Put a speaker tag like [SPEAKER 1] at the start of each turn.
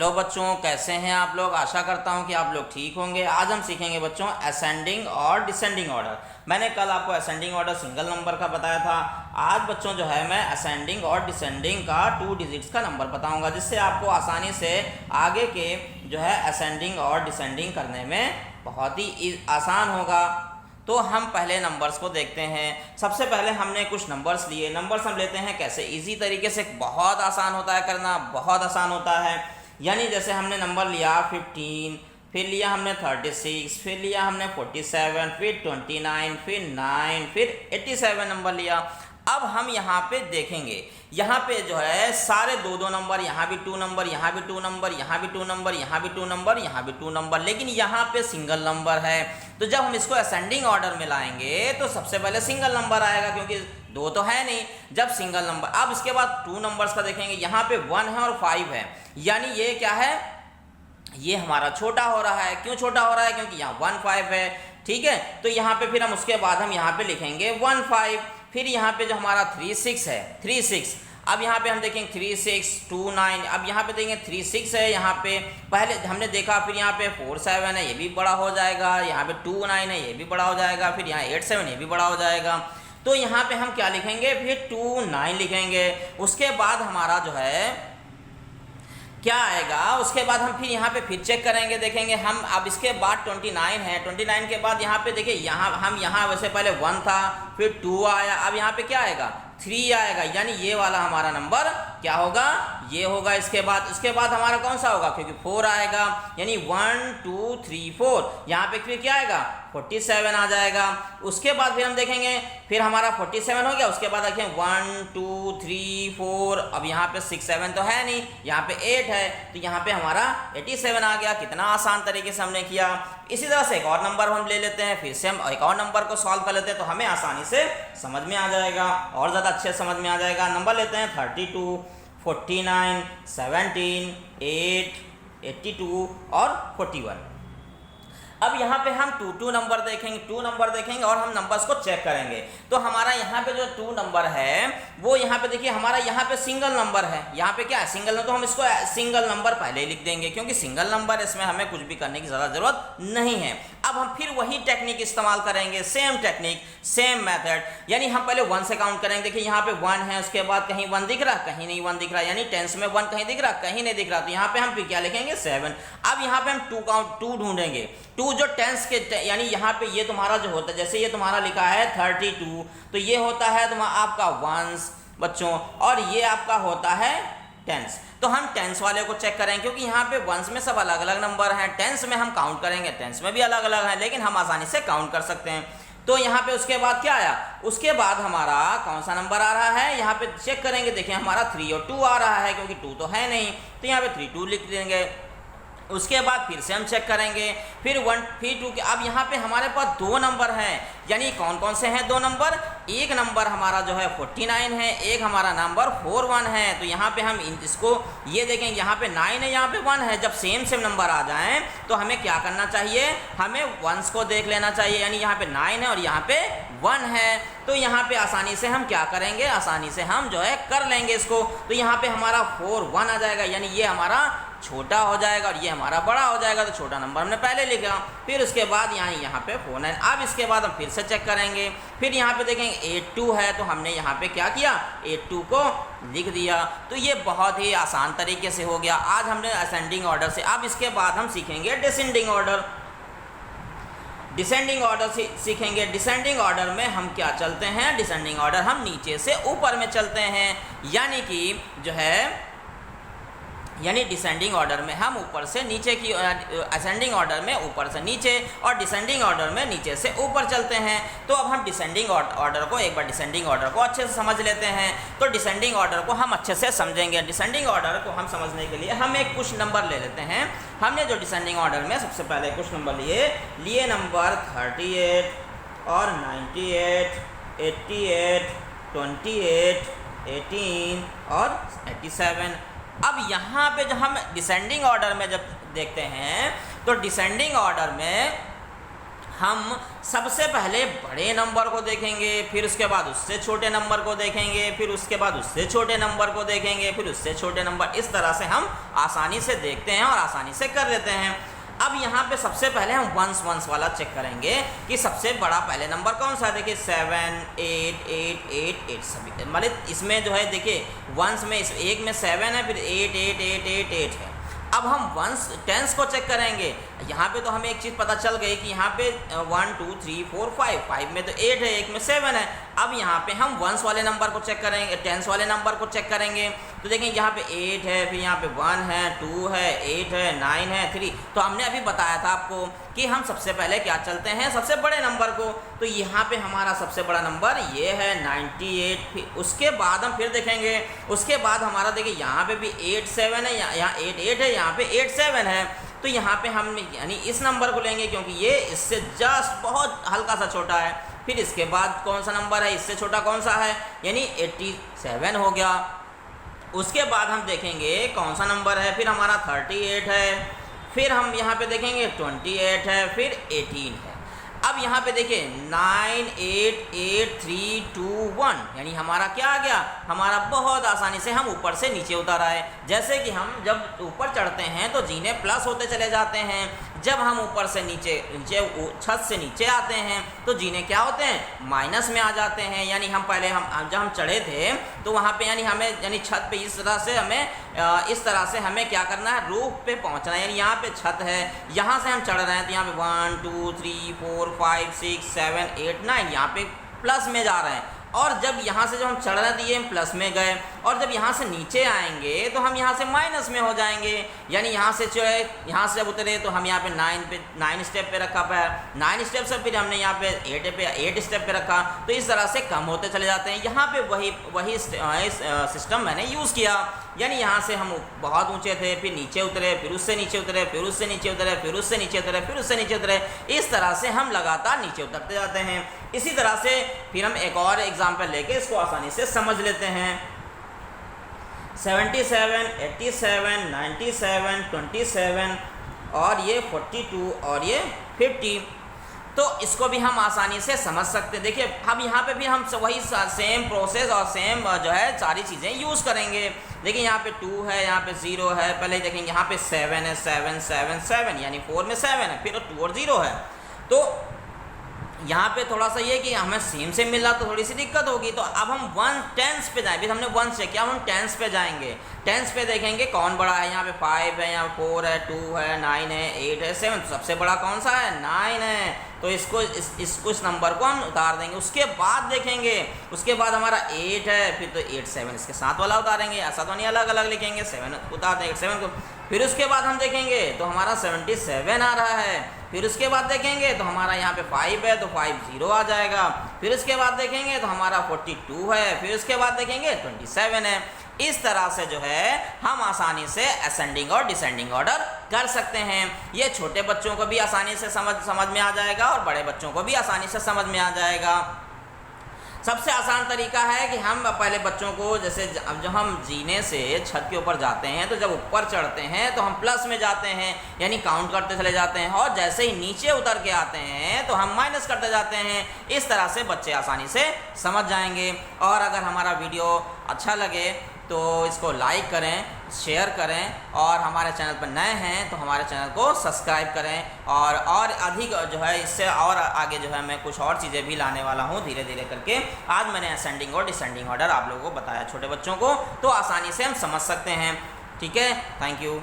[SPEAKER 1] Hello बच्चों, कैसे हैं आप लोग। आशा करता हूं कि आप लोग ठीक होंगे। आज हम सीखेंगे बच्चों असेंडिंग और डिसेंडिंग ऑर्डर। मैंने कल आपको असेंडिंग ऑर्डर सिंगल नंबर का बताया था। आज बच्चों जो है मैं असेंडिंग और डिसेंडिंग का 2 डिजिट्स का नंबर बताऊंगा, जिससे आपको आसानी से आगे के जो है असेंडिंग और डिसेंडिंग करने में बहुत ही आसान होगा। तो हम पहले नंबर्स को देखते हैं। सबसे पहले हमने कुछ नंबर्स लिए। नंबर्स हम लेते हैं कैसे, इजी तरीके से। बहुत आसान होता है करना, बहुत आसान होता है। यानी जैसे हमने नंबर लिया 15, फिर लिया हमने 36, फिर लिया हमने 47, फिर 29, फिर 9, फिर 87 नंबर लिया। अब हम यहाँ पे देखेंगे, यहाँ पे जो है सारे दो दो नंबर, यहाँ भी 2 नंबर, यहाँ भी 2 नंबर, यहाँ भी 2 नंबर, यहाँ भी 2 नंबर, यहाँ भी 2 नंबर, लेकिन यहाँ पे सिंगल नंबर है। तो जब हम इसको असेंडिंग ऑर्डर में लाएंगे तो सबसे पहले सिंगल नंबर आएगा, क्योंकि 2 तो है नहीं। जब सिंगल नंबर, अब इसके बाद 2 नंबर्स का देखेंगे। यहाँ पे 1 है और 5 है, यानी ये क्या है, ये हमारा छोटा हो रहा है। क्यों छोटा हो रहा है, क्योंकि यहाँ 1 5 है। ठीक है, तो यहाँ पे फिर हम उसके बाद हम यहाँ पे लिखेंगे 1 5। फिर यहाँ पे जो हमारा 3 6 है, 3 6। अब यहाँ पे हम देखेंगे 3 6 2 9। अब यहाँ पे देखेंगे 3 6 है, यहाँ पे पहले हमने देखा। फिर यहाँ पे 4 7 है, ये भी बड़ा हो जाएगा। यहाँ पे 2 9 है, ये भी बड़ा हो जाएगा। फिर यहाँ 8 7, ये भी बड़ा हो जाएगा। तो यहाँ पे हम क्या लिखेंगे, फिर 2 9 लिखेंगे। उसके बाद हमारा जो है क्या आएगा, उसके बाद हम फिर यहाँ पे फिर चेक करेंगे, देखेंगे हम। अब इसके बाद 29 है, 29 के बाद यहाँ पे देखिए, यहाँ वैसे पहले 1 था, फिर 2 आया। अब यहाँ पे क्या आएगा, 3 आएगा, यानी ये वाला हमारा नंबर क्या होगा, ये होगा। इसके बाद हमारा कौन सा होगा, क्योंकि 4 आएगा, यानी 1 2 3 4। यहाँ पे फिर क्या आएगा, 47 आ जाएगा। उसके बाद फिर हम देखेंगे, फिर हमारा 47 हो गया। उसके बाद देखें 1 2 3 4। अब यहाँ पे 6 7 तो है नहीं, यहाँ पे 8 है, तो यहाँ पे हमारा 87 आ गया। कितना आसान तरीके से हमने किया। इसी तरह से एक और नंबर हम ले लेते हैं, फिर से हम एक और नंबर को सॉल्व कर लेते हैं, तो हमें आसानी से समझ में आ जाएगा, और ज़्यादा अच्छे समझ में आ जाएगा। नंबर लेते हैं 32, 49, 17, 8, 82 और 41। अब यहाँ पे हम 2 नंबर देखेंगे और हम नंबर्स को चेक करेंगे। तो हमारा यहाँ पे जो 2 नंबर है, वो यहाँ पे देखिए हमारा यहाँ पे सिंगल नंबर है। यहाँ पे क्या है, सिंगल नंबर, तो हम इसको सिंगल नंबर पहले ही लिख देंगे, क्योंकि सिंगल नंबर, इसमें हमें कुछ भी करने की ज़्यादा ज़रूरत नहीं है। अब हम फिर वही टेक्निक इस्तेमाल करेंगे, सेम टेक्निक, सेम मेथड। यानी हम पहले 1 से काउंट करेंगे। देखिए यहाँ पे 1 है, उसके बाद कहीं 1 दिख रहा, कहीं नहीं 1 दिख रहा, यानी टेंस में 1 कहीं दिख रहा, कहीं नहीं दिख रहा। तो यहाँ पे हम फिर क्या लिखेंगे, 7। अब यहाँ पे हम 2 ढूंढेंगे। 2 जो टेंस के, यानी यहाँ पे ये तुम्हारा जो होता है, जैसे ये तुम्हारा लिखा है 32, तो ये होता है तुम्हारा आपका वंस बच्चों, और ये आपका होता है टेंस। तो हम टेंस वाले को चेक करें, क्योंकि यहाँ पे वंस में सब अलग अलग नंबर हैं। टेंस में हम काउंट करेंगे, टेंस में भी अलग अलग है, लेकिन हम आसानी से काउंट कर सकते हैं। तो यहाँ पे उसके बाद क्या आया, उसके बाद हमारा कौन सा नंबर आ रहा है, यहाँ पे चेक करेंगे। देखिए हमारा 3 और 2 आ रहा है, क्योंकि 2 तो है नहीं, तो यहाँ पे 3 2 लिख देंगे। उसके बाद फिर से हम चेक करेंगे, फिर 1 फिर 2 के। अब यहाँ पे हमारे पास 2 नंबर हैं, यानी कौन कौन से हैं 2 नंबर। एक नंबर हमारा जो है 49 है, एक हमारा नंबर 41 है। तो यहाँ पे हम इसको ये देखेंगे, यहाँ पे 9 है, यहाँ पे 1 है। जब सेम नंबर आ जाएं तो हमें क्या करना चाहिए, हमें वंस को देख लेना चाहिए। यानी यहाँ पे 9 है और यहाँ पे 1 है, तो यहाँ पे आसानी से हम क्या करेंगे, आसानी से हम जो है कर लेंगे इसको। तो यहाँ पे हमारा 4 1 आ जाएगा, यानी ये हमारा छोटा हो जाएगा और ये हमारा बड़ा हो जाएगा। तो छोटा नंबर हमने पहले लिखा, फिर उसके बाद यहाँ पे 4 9। अब इसके बाद हम फिर से चेक करेंगे, फिर यहाँ पे देखेंगे 8 2 है, तो हमने यहाँ पे क्या किया, 8 2 को लिख दिया। तो ये बहुत ही आसान तरीके से हो गया। आज हमने असेंडिंग ऑर्डर से। अब इसके बाद हम सीखेंगे डिसेंडिंग ऑर्डर। डिसेंडिंग ऑर्डर सीखेंगे। डिसेंडिंग ऑर्डर में हम क्या चलते हैं, डिसेंडिंग ऑर्डर हम नीचे से ऊपर में चलते हैं, यानी कि जो है, यानी डिसेंडिंग ऑर्डर में हम ऊपर से नीचे की, असेंडिंग ऑर्डर में ऊपर से नीचे और डिसेंडिंग ऑर्डर में नीचे से ऊपर चलते हैं। तो अब हम डिसेंडिंग ऑर्डर को, एक बार डिसेंडिंग ऑर्डर को अच्छे से समझ लेते हैं। तो डिसेंडिंग ऑर्डर को हम अच्छे से समझेंगे। डिसेंडिंग ऑर्डर को हम समझने के लिए हम एक कुछ नंबर ले लेते हैं। हमने जो डिसेंडिंग ऑर्डर में सबसे पहले कुछ नंबर लिए नंबर 38 और 98, 88, 28, 18 और 87। अब यहाँ पे जब हम डिसेंडिंग ऑर्डर में जब देखते हैं, तो डिसेंडिंग ऑर्डर में हम सबसे पहले बड़े नंबर को देखेंगे, फिर उसके बाद उससे छोटे नंबर को देखेंगे, फिर उसके बाद उससे छोटे नंबर को देखेंगे, फिर उससे छोटे नंबर, इस तरह से हम आसानी से देखते हैं और आसानी से कर लेते हैं। अब यहाँ पे सबसे पहले हम वंस वाला चेक करेंगे कि सबसे बड़ा पहले नंबर कौन सा है। देखिए 7 8 8 8 8 सभी, मतलब इसमें जो है देखिए वंस में, इस एक में 7 है, फिर 8 8 8 8 8 है। अब हम वंस टेंस को चेक करेंगे। यहाँ पे तो हमें एक चीज़ पता चल गई कि यहाँ पे 1 2 3 4 5 में तो 8 है, एक में 7 है। अब यहाँ पे हम वंस वाले नंबर को चेक करेंगे, टेंस वाले नंबर को चेक करेंगे। तो देखेंगे यहाँ पे 8 है, फिर यहाँ पे 1 है, 2 है, 8 है, 9 है, 3। तो हमने अभी बताया था आपको कि हम सबसे पहले क्या चलते हैं, सबसे बड़े नंबर को। तो यहाँ पे हमारा सबसे बड़ा नंबर ये है 98। फिर उसके बाद हम फिर देखेंगे, उसके बाद हमारा देखिए यहाँ पे भी 8 7 है, यहाँ 8 8 है, यहाँ पे 8 7 है। तो यहाँ पे हम यानी इस नंबर को लेंगे क्योंकि ये इससे जस्ट बहुत हल्का सा छोटा है। फिर इसके बाद कौन सा नंबर है, इससे छोटा कौन सा है, यानी 87 हो गया। उसके बाद हम देखेंगे कौन सा नंबर है, फिर हमारा 38 है, फिर हम यहाँ पे देखेंगे 28 है, फिर 18 है। अब यहाँ पे देखिए 9 8 8 3 2 1, यानी हमारा क्या आ गया, हमारा बहुत आसानी से हम ऊपर से नीचे उतर आए। जैसे कि हम जब ऊपर चढ़ते हैं तो जीने प्लस होते चले जाते हैं, जब हम ऊपर से नीचे छत से नीचे आते हैं तो जीने क्या होते हैं, माइनस में आ जाते हैं। यानी हम पहले जब हम चढ़े थे तो वहाँ पे यानी हमें यानी छत पे इस तरह से हमें क्या करना है, रूफ पे पहुँचना है। यानी यहाँ पे छत है, यहाँ से हम चढ़ रहे हैं तो यहाँ पे 1 2 3 4 5 6 7 8 9 यहाँ पे प्लस में जा रहे हैं। और जब यहाँ से जब हम चढ़ रहे थे ये हम प्लस में गए, और जब यहाँ से नीचे आएंगे तो हम यहाँ से माइनस में हो जाएंगे। यानी यहाँ से जो है, यहाँ से जब उतरे तो हम यहाँ पे 9 स्टेप पे रखा पैर, 9 स्टेप से फिर हमने यहाँ पे 8 स्टेप पे रखा। तो इस तरह से कम होते चले जाते हैं। यहाँ पे वही सिस्टम मैंने यूज़ किया। यानी यहाँ से हम बहुत ऊंचे थे, फिर नीचे उतरे, फिर उससे नीचे उतरे, फिर उससे नीचे उतरे, फिर उससे नीचे उतरे, फिर उससे नीचे उतरे। इस तरह से हम लगातार नीचे उतरते जाते हैं। इसी तरह से फिर हम एक और एग्जाम्पल लेके इसको आसानी से समझ लेते हैं। 77 87 97 27 और ये 42 और ये 50। तो इसको भी हम आसानी से समझ सकते हैं। देखिए अब यहाँ पे भी हम वही सेम प्रोसेस और सेम जो है सारी चीज़ें यूज़ करेंगे। देखिए यहाँ पे 2 है, यहाँ पे 0 है, पहले देखेंगे यहाँ पे 7 है, 7 7 7 यानी 4 में 7 है, फिर 2 और 0 है। तो यहाँ पे थोड़ा सा ये कि हमें सेम से मिला तो थोड़ी सी दिक्कत होगी। तो अब हम 1 टेंस पे जाएंगे, हमने 1 से किया, हम टेंस पे जाएंगे। टेंस पे देखेंगे कौन बड़ा है। यहाँ पे 5 है, यहाँ 4 है, 2 है, 9 है, 8 है, 7। तो सबसे बड़ा कौन सा है, 9 है। तो इस नंबर को हम उतार देंगे। उसके बाद देखेंगे, उसके बाद हमारा 8 है, फिर तो 8 7 इसके साथ वाला उतारेंगे। ऐसा तो नहीं अलग अलग लिखेंगे, 7 उतार देंगे 7 को। फिर उसके बाद हम देखेंगे तो हमारा 77 आ रहा है। फिर उसके बाद देखेंगे तो हमारा यहाँ पे 5 है, तो 5 0 आ जाएगा। फिर उसके बाद देखेंगे तो हमारा 42 है। फिर उसके बाद देखेंगे 27 है। इस तरह से जो है हम आसानी से असेंडिंग और डिसेंडिंग ऑर्डर कर सकते हैं। ये छोटे बच्चों को भी आसानी से समझ में आ जाएगा और बड़े बच्चों को भी आसानी से समझ में आ जाएगा। सबसे आसान तरीका है कि हम पहले बच्चों को, जैसे जब हम जीने से छत के ऊपर जाते हैं तो जब ऊपर चढ़ते हैं तो हम प्लस में जाते हैं, यानी काउंट करते चले जाते हैं, और जैसे ही नीचे उतर के आते हैं तो हम माइनस करते जाते हैं। इस तरह से बच्चे आसानी से समझ जाएंगे। और अगर हमारा वीडियो अच्छा लगे तो इसको लाइक करें, शेयर करें, और हमारे चैनल पर नए हैं तो हमारे चैनल को सब्सक्राइब करें। और अधिक जो है इससे और आगे जो है मैं कुछ और चीज़ें भी लाने वाला हूँ धीरे धीरे करके। आज मैंने असेंडिंग और डिसेंडिंग ऑर्डर आप लोगों को बताया छोटे बच्चों को, तो आसानी से हम समझ सकते हैं। ठीक है, थैंक यू।